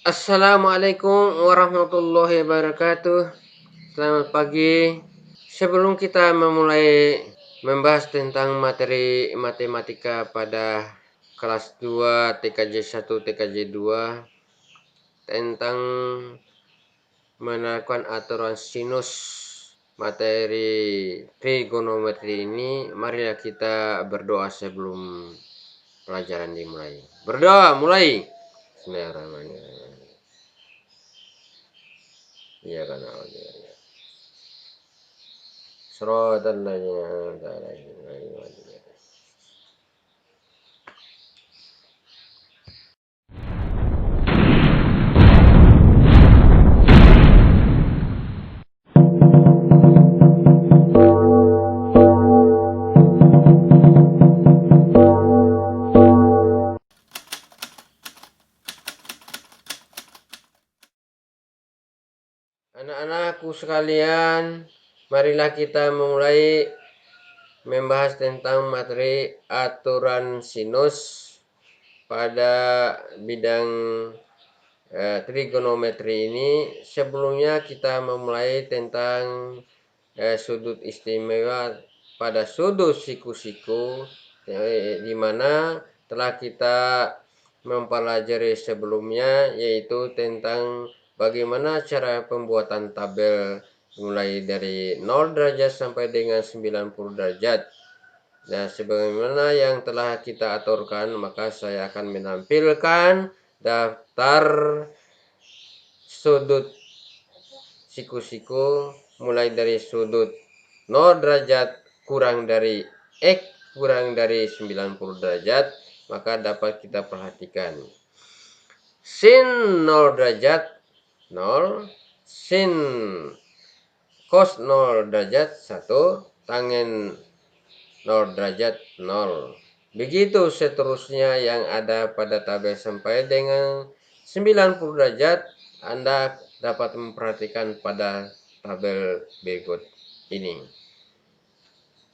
Assalamualaikum warahmatullahi wabarakatuh. Selamat pagi. Sebelum kita memulai membahas tentang materi matematika pada kelas 2 TKJ 1 TKJ 2 tentang menerapkan aturan sinus materi trigonometri ini, marilah kita berdoa sebelum pelajaran dimulai. Berdoa mulai. Bismillahirrahmanirrahim. Iya kan. Suratal ladzina an'amta 'alaihim ghairil maghdubi 'alaihim. Anak-anakku sekalian, marilah kita memulai membahas tentang materi aturan sinus pada bidang trigonometri ini. Sebelumnya kita memulai tentang sudut istimewa pada sudut siku-siku, di mana telah kita mempelajari sebelumnya, yaitu tentang bagaimana cara pembuatan tabel mulai dari 0 derajat sampai dengan 90 derajat. Nah, sebagaimana yang telah kita aturkan, maka saya akan menampilkan daftar sudut siku-siku mulai dari sudut 0 derajat kurang dari X kurang dari 90 derajat, maka dapat kita perhatikan. Sin 0 derajat 0, sin cos 0 derajat 1, tangen 0 derajat 0. Begitu seterusnya yang ada pada tabel sampai dengan 90 derajat. Anda dapat memperhatikan pada tabel berikut ini.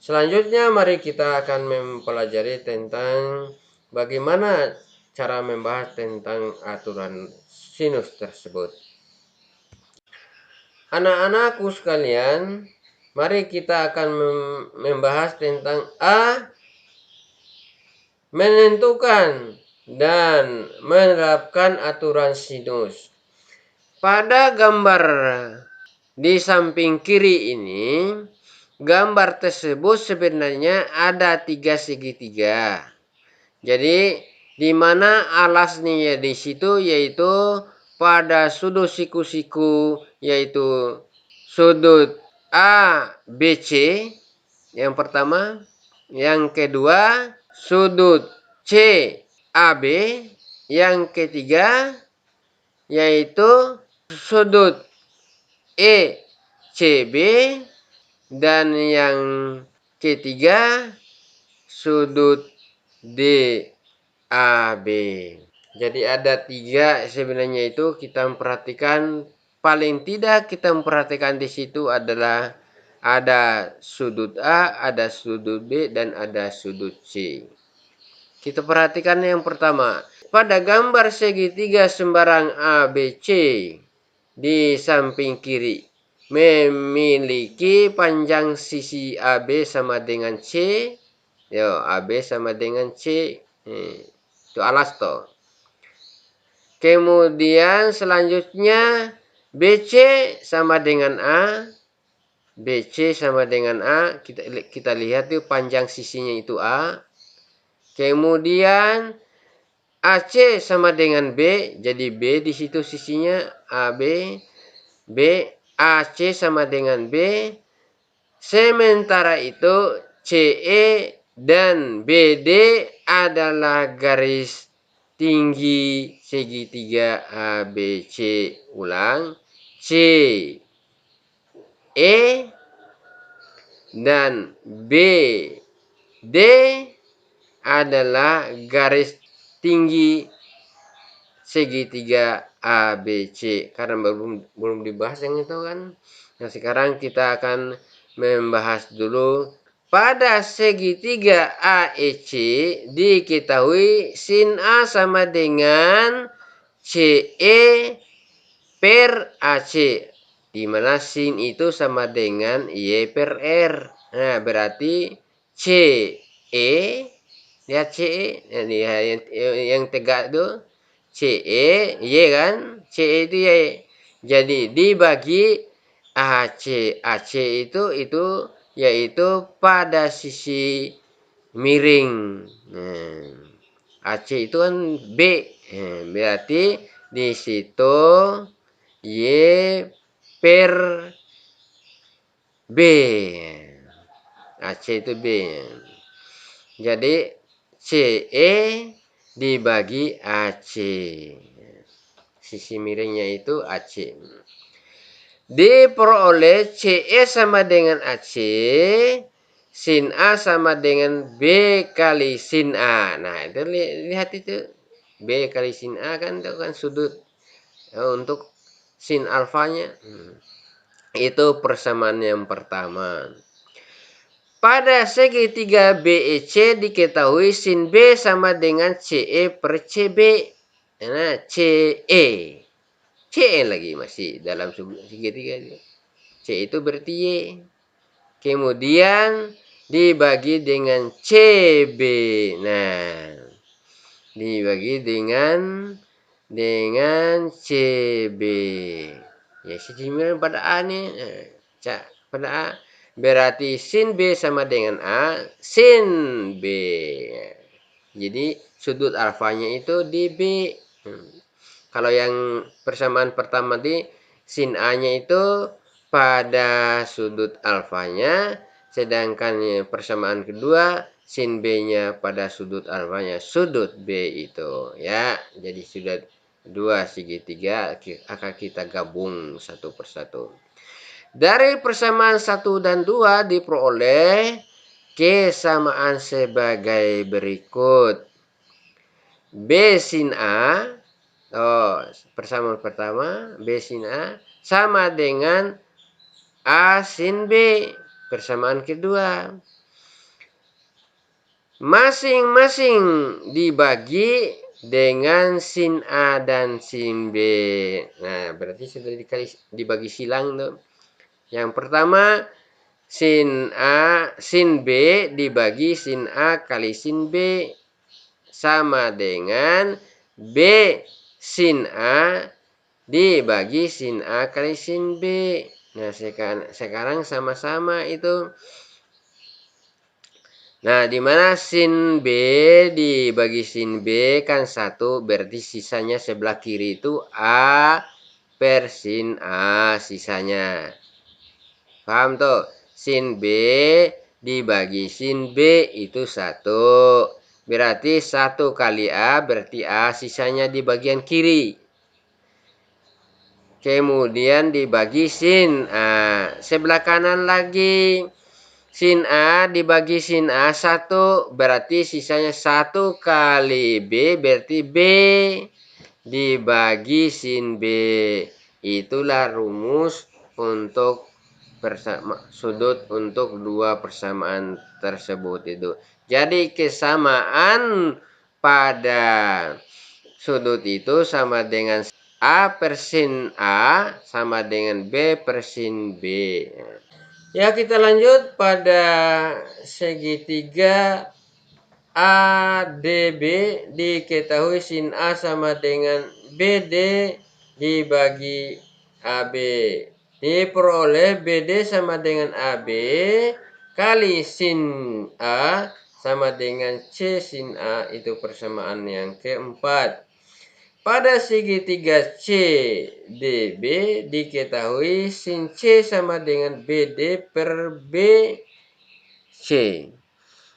Selanjutnya mari kita akan mempelajari tentang bagaimana cara membahas tentang aturan sinus tersebut. Anak-anakku sekalian, mari kita akan membahas tentang A, menentukan dan menerapkan aturan sinus. Pada gambar di samping kiri ini, gambar tersebut sebenarnya ada 3 segitiga. Jadi di mana alasnya di situ yaitu pada sudut siku-siku, yaitu sudut ABC yang pertama, yang kedua sudut CAB, yang ketiga yaitu sudut ECB, dan yang ketiga sudut DAB. Jadi ada 3 sebenarnya, itu kita memperhatikan, paling tidak kita memperhatikan di situ adalah ada sudut A, ada sudut B, dan ada sudut C. Kita perhatikan yang pertama. Pada gambar segitiga sembarang ABC di samping kiri memiliki panjang sisi AB sama dengan C. Yo, AB sama dengan C. Itu alas toh. Kemudian selanjutnya BC sama dengan A. BC sama dengan A. Kita lihat tuh panjang sisinya itu A. Kemudian AC sama dengan B, jadi B di situ sisinya AB. B, AC sama dengan B. Sementara itu CE dan BD adalah garis tinggi segitiga ABC. Ulang, C, E dan B, D adalah garis tinggi segitiga ABC. Karena belum dibahas yang itu kan. Nah, sekarang kita akan membahas dulu. Pada segitiga AEC diketahui sin A sama dengan CE per AC, di mana sin itu sama dengan Y per R. Nah, berarti CE, lihat CE, nah, yang tegak itu CE, Y kan, CE itu Y. Jadi dibagi AC, AC itu yaitu pada sisi miring. Nah, AC itu kan B, berarti di situ Y per B. AC itu B. Jadi CE dibagi AC. Sisi miringnya itu AC. Diperoleh CE sama dengan AC, sin A sama dengan B kali sin A. Nah, itu lihat itu. B kali sin A kan itu kan sudut untuk sin alfanya. Itu persamaan yang pertama. Pada segitiga BEC diketahui sin B sama dengan CE per CB. Nah, CE. CE lagi masih dalam segitiga. C itu berarti Y. Kemudian dibagi dengan CB. Nah, dibagi dengan CB. Ya, sejumlah pada A nih. Pada A. Berarti sin B sama dengan A. Sin B. Jadi sudut alfanya itu di B. Kalau yang persamaan pertama di sin A-nya itu pada sudut alfanya, sedangkan persamaan kedua sin B-nya pada sudut alfanya, sudut B itu ya. Jadi sudah dua segitiga akan kita gabung satu persatu. Dari persamaan 1 dan 2 diperoleh kesamaan sebagai berikut. B sin A, persamaan pertama, B sin A sama dengan A sin B, persamaan kedua. Masing-masing dibagi dengan sin A dan sin B. Nah, berarti sudah dibagi silang tuh. Yang pertama sin B dibagi sin A kali sin B sama dengan B sin A dibagi sin A kali sin B. Nah, sekarang sama-sama itu. Nah, dimana sin B dibagi sin B kan 1, berarti sisanya sebelah kiri itu A per sin A sisanya. Paham tuh? Sin B dibagi sin B itu 1. Berarti 1 kali A berarti A sisanya di bagian kiri. Kemudian dibagi sin A. Sebelah kanan lagi. Sin A dibagi sin A 1. Berarti sisanya 1 kali B berarti B dibagi sin B. Itulah rumus untuk sudut untuk dua persamaan tersebut itu. Jadi kesamaan pada sudut itu sama dengan A per sin A sama dengan B per sin B. Ya, kita lanjut pada segitiga ADB diketahui sin A sama dengan BD dibagi AB. Diperoleh BD sama dengan AB kali sin A sama dengan C sin A, itu persamaan yang keempat. Pada segitiga CDB diketahui sin C sama dengan BD per BC.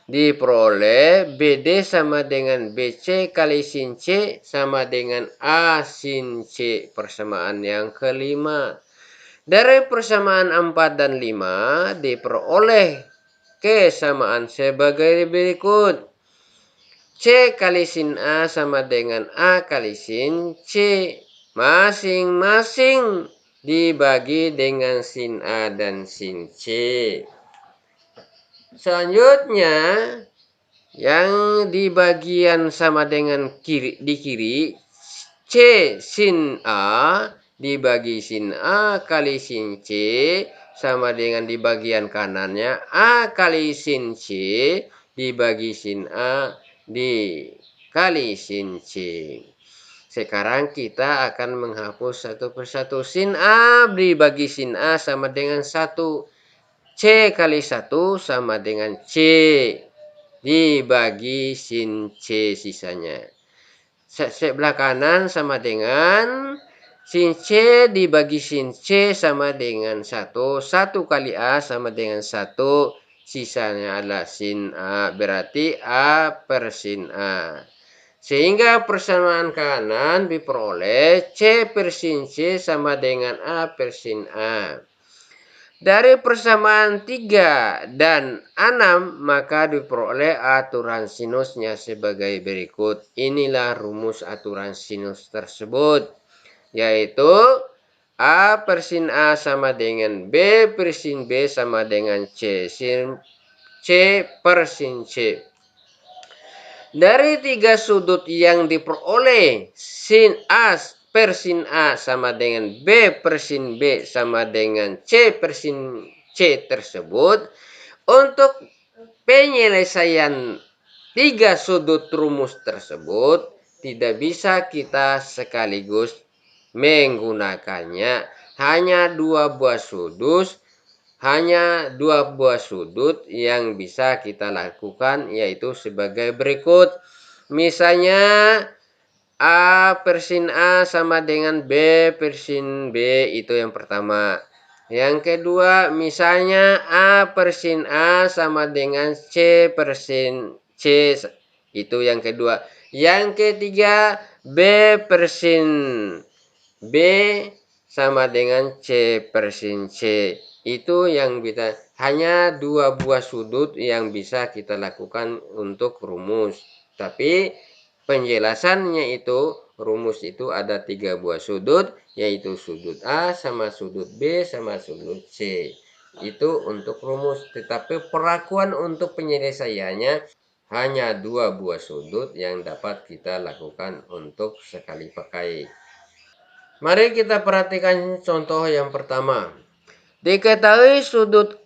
Diperoleh BD sama dengan BC kali sin C sama dengan A sin C, persamaan yang kelima. Dari persamaan 4 dan 5 diperoleh kesamaan sebagai berikut. C kali sin A sama dengan A kali sin C. Masing-masing dibagi dengan sin A dan sin C. Selanjutnya, yang di bagian sama dengan kiri, di kiri, C sin A dibagi sin A kali sin C sama dengan di bagian kanannya A kali sin C dibagi sin A dikali sin C. Sekarang kita akan menghapus satu persatu. Sin A dibagi sin A sama dengan 1. C kali 1 sama dengan C dibagi sin C sisanya. Sebelah kanan sama dengan sin C dibagi sin C sama dengan 1. 1 kali A sama dengan 1. Sisanya adalah sin A. Berarti A per sin A. Sehingga persamaan kanan diperoleh C per sin C sama dengan A per sin A. Dari persamaan 3 dan 6 maka diperoleh aturan sinusnya sebagai berikut. Inilah rumus aturan sinus tersebut, yaitu A per sin A sama dengan B per sin B sama dengan C per sin C. Dari 3 sudut yang diperoleh sin A per sin A sama dengan B per sin B sama dengan C per sin C tersebut, untuk penyelesaian 3 sudut rumus tersebut tidak bisa kita sekaligus menggunakannya. Hanya dua buah sudut yang bisa kita lakukan, yaitu sebagai berikut. Misalnya A per sin A sama dengan B per sin B, itu yang pertama. Yang kedua, misalnya A per sin A sama dengan C per sin C, itu yang kedua. Yang ketiga, B per sin B sama dengan C per sin C. Itu yang bisa, hanya dua buah sudut yang bisa kita lakukan untuk rumus. Tapi penjelasannya itu, rumus itu ada 3 buah sudut, yaitu sudut A sama sudut B sama sudut C. Itu untuk rumus, tetapi perakuan untuk penyelesaiannya hanya 2 buah sudut yang dapat kita lakukan untuk sekali pakai. Mari kita perhatikan contoh yang pertama. Diketahui sudut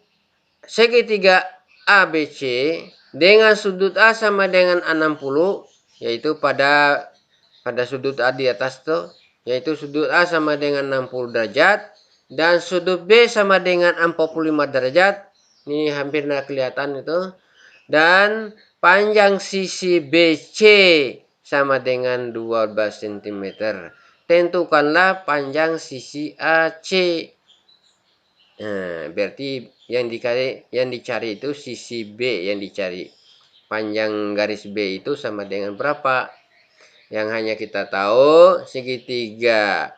segitiga ABC dengan sudut A sama dengan 60, yaitu pada sudut A di atas tuh, yaitu sudut A sama dengan 60 derajat dan sudut B sama dengan 45 derajat. Ini hampir tidak kelihatan itu. Dan panjang sisi BC sama dengan 12 cm. Tentukanlah panjang sisi AC. Nah, berarti yang dicari itu sisi B yang dicari. Panjang garis B itu sama dengan berapa? Yang hanya kita tahu segitiga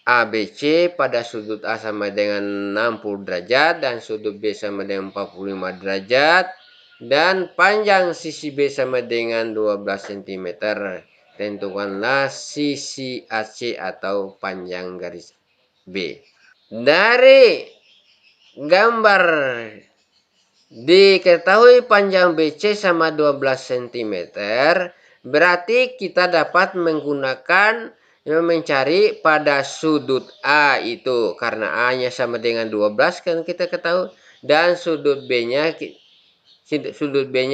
ABC pada sudut A sama dengan 60 derajat dan sudut B sama dengan 45 derajat dan panjang sisi B sama dengan 12 cm. Tentukanlah sisi AC atau panjang garis B. Dari gambar diketahui panjang BC sama 12 cm, berarti kita dapat menggunakan mencari pada sudut A itu, karena A-nya sama dengan 12 kan kita ketahui, dan sudut B-nya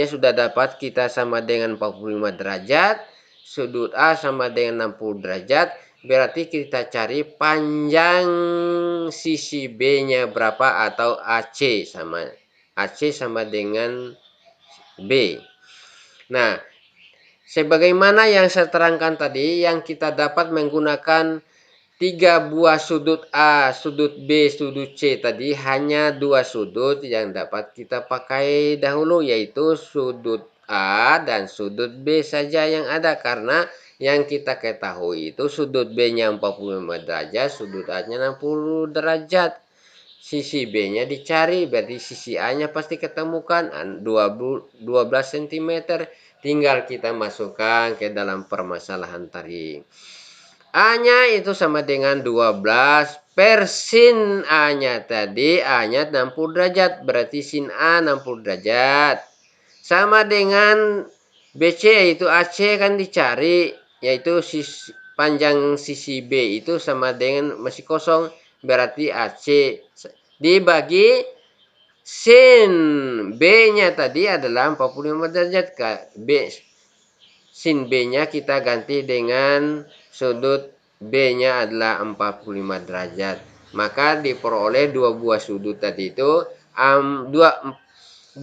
sudah dapat kita sama dengan 45 derajat, sudut A sama dengan 60 derajat. Berarti kita cari panjang sisi B-nya berapa atau AC sama dengan B. Nah, sebagaimana yang saya terangkan tadi, yang kita dapat menggunakan 3 buah sudut A, sudut B, sudut C tadi, hanya 2 sudut yang dapat kita pakai dahulu, yaitu sudut A dan sudut B saja yang ada, karena yang kita ketahui itu sudut B-nya 45 derajat, sudut A-nya 60 derajat. Sisi B-nya dicari, berarti sisi A-nya pasti ketemukan 12 cm. Tinggal kita masukkan ke dalam permasalahan tadi. A-nya itu sama dengan 12 per sin A-nya tadi, A-nya 60 derajat, berarti sin A 60 derajat. Sama dengan BC yaitu AC kan dicari, yaitu panjang sisi B itu sama dengan masih kosong, berarti AC dibagi sin B-nya tadi adalah 45 derajat. Sin B-nya kita ganti dengan sudut B-nya adalah 45 derajat. Maka diperoleh dua buah sudut tadi itu 12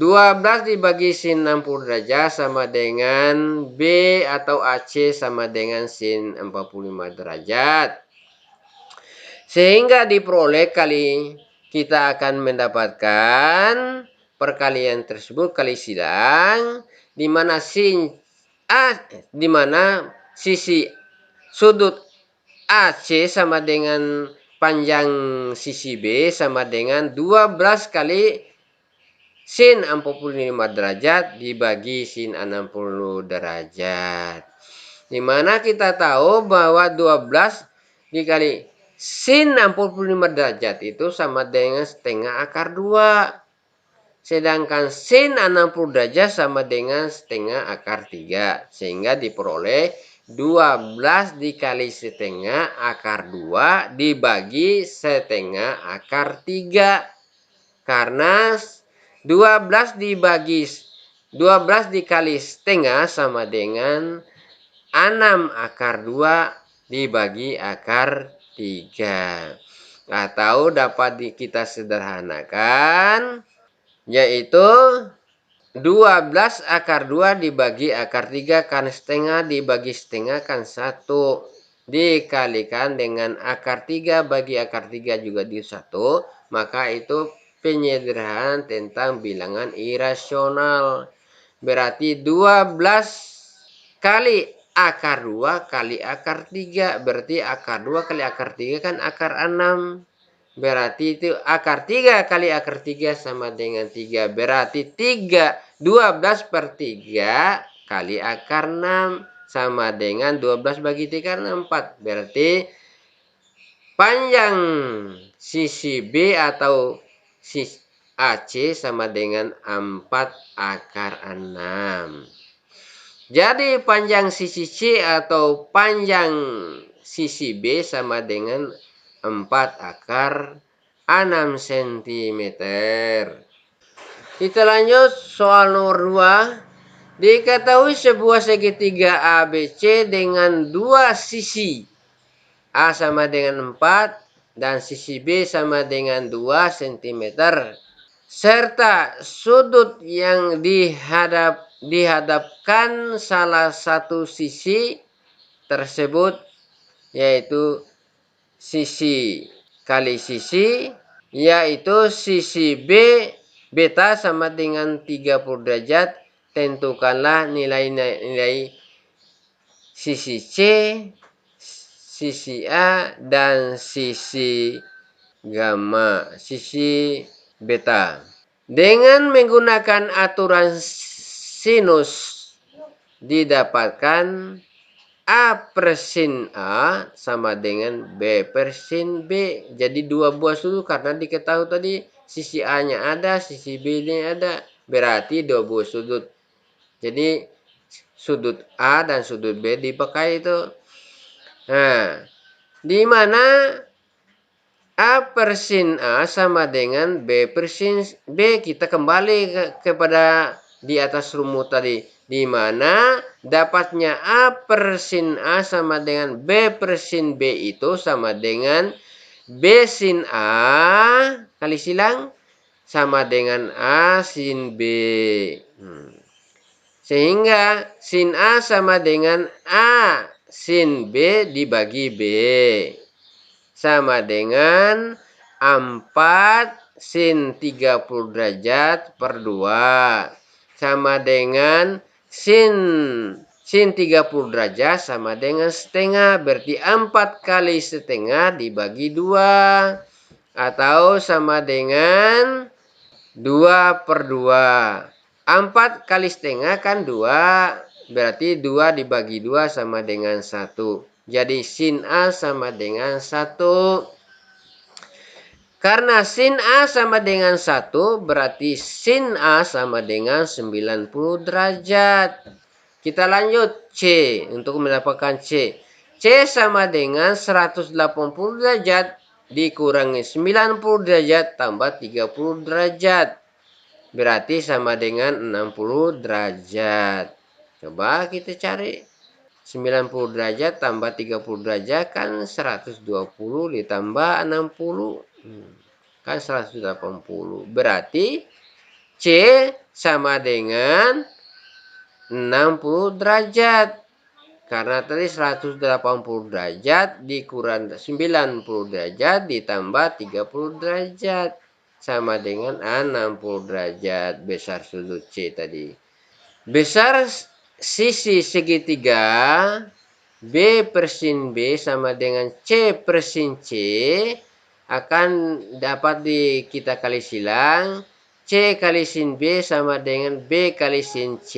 dibagi sin 60 derajat sama dengan B atau AC sama dengan sin 45 derajat. Sehingga diperoleh kita akan mendapatkan perkalian tersebut kali silang di mana sisi sudut AC sama dengan panjang sisi B sama dengan 12 kali sin 45 derajat dibagi sin 60 derajat. Dimana kita tahu bahwa 12 dikali sin 65 derajat itu sama dengan setengah akar 2. Sedangkan sin 60 derajat sama dengan setengah akar 3. Sehingga diperoleh 12 dikali setengah akar 2 dibagi setengah akar 3. Karena 12 dikali setengah sama dengan 6 akar 2 dibagi akar 3. Atau dapat kita sederhanakan yaitu 12 akar 2 dibagi akar 3 kan setengah dibagi setengah kan 1. Dikalikan dengan akar 3 bagi akar 3 juga di 1. Maka itu penyederhanaan tentang bilangan irasional. Berarti 12 kali akar 2 kali akar 3. Berarti akar 2 kali akar 3 kan akar 6. Berarti itu akar 3 kali akar 3 sama dengan 3. Berarti 12 per 3 kali akar 6 sama dengan 12 bagi 3 kan 4. Berarti panjang sisi B atau sisi AC sama dengan 4 akar 6. Jadi panjang sisi C atau panjang sisi B sama dengan 4 akar 6 cm. Kita lanjut soal nomor 2. Diketahui sebuah segitiga ABC dengan dua sisi. A sama dengan 4 dan sisi B sama dengan 2 cm. Serta sudut yang dihadapkan salah satu sisi tersebut yaitu sisi kali sisi, yaitu sisi B beta sama dengan 30 derajat. Tentukanlah nilai-nilai sisi C, sisi A, dan sisi gamma, sisi beta. Dengan menggunakan aturan sinus didapatkan A per sin A sama dengan B per sin B. Jadi dua buah sudut karena diketahui tadi sisi A-nya ada, sisi B-nya ada. Berarti dua buah sudut. Jadi sudut A dan sudut B dipakai itu. Nah, di mana A per sin A sama dengan B per sin B. Kita kembali kepada di atas rumus tadi. Di mana dapatnya A per sin A sama dengan B per sin B itu sama dengan B sin A kali silang sama dengan A sin B. Sehingga sin A sama dengan A sin B dibagi B. Sama dengan 4 sin 30 derajat per 2. Sama dengan sin 30 derajat sama dengan setengah. Berarti 4 kali setengah dibagi 2. Atau sama dengan 2 per 2. 4 kali setengah kan 2. Berarti 2 dibagi 2 sama dengan 1. Jadi sin A sama dengan 1. Karena sin A sama dengan 1 berarti sin A sama dengan 90 derajat. Kita lanjut C untuk mendapatkan C. C sama dengan 180 derajat dikurangi 90 derajat tambah 30 derajat. Berarti sama dengan 60 derajat. Coba kita cari. 90 derajat tambah 30 derajat kan 120 ditambah 60. Kan 180. Berarti C sama dengan 60 derajat. Karena tadi 180 derajat dikurang 90 derajat ditambah 30 derajat. Sama dengan 60 derajat besar sudut C tadi. Besar sisi segitiga B per sin B sama dengan C per sin C akan dapat kita kali silang. C kali sin B sama dengan B kali sin C.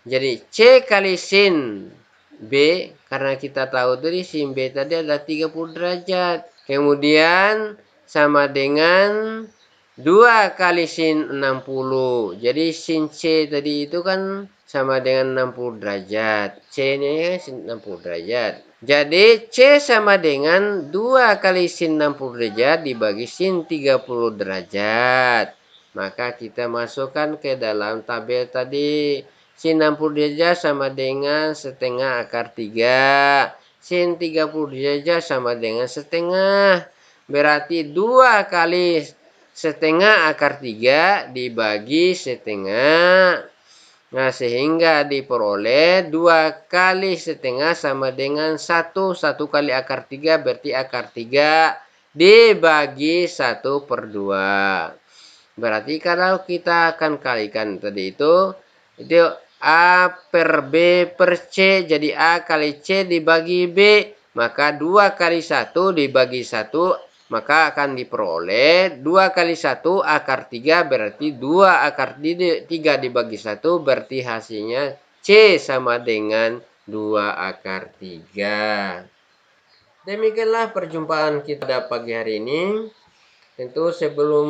Jadi C kali sin B, karena kita tahu tadi sin B tadi adalah 30 derajat. Kemudian sama dengan 2 kali sin 60. Jadi sin C tadi itu kan sama dengan 60 derajat. C ini 60 derajat. Jadi C sama dengan 2 kali sin 60 derajat dibagi sin 30 derajat. Maka kita masukkan ke dalam tabel tadi. Sin 60 derajat sama dengan setengah akar 3. Sin 30 derajat sama dengan setengah. Berarti 2 kali setengah akar 3 dibagi setengah. Nah, sehingga diperoleh 2 kali setengah sama dengan 1. 1 kali akar 3 berarti akar 3 dibagi 1 per 2. Berarti kalau kita akan kalikan tadi itu A per B per C. Jadi A kali C dibagi B. Maka 2 kali 1 dibagi 1. Maka akan diperoleh 2 kali 1 akar 3. Berarti 2 akar 3 dibagi 1. Berarti hasilnya C sama dengan 2 akar 3. Demikianlah perjumpaan kita pagi hari ini. Tentu sebelum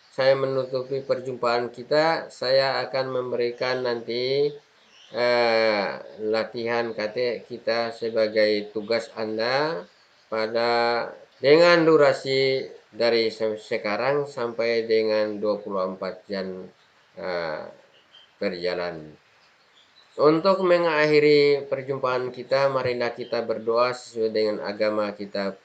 saya menutupi perjumpaan kita, saya akan memberikan nanti latihan kita sebagai tugas Anda pada dengan durasi dari sekarang sampai dengan 24 jam berjalan. Untuk mengakhiri perjumpaan kita, marilah kita berdoa sesuai dengan agama kita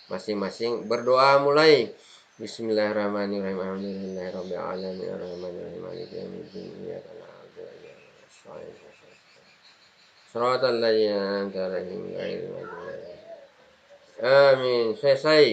masing-masing. Berdoa mulai. Bismillahirrahmanirrahim. Alhamdulillahirabbil alamin. Arrahmanirrahim. Maliki yaumiddin. Iyyaka na'budu wa iyyaka nasta'in. Shiratal ladzina an'amta 'alaihim ghairil maghdubi 'alaihim. Amin. Selesai.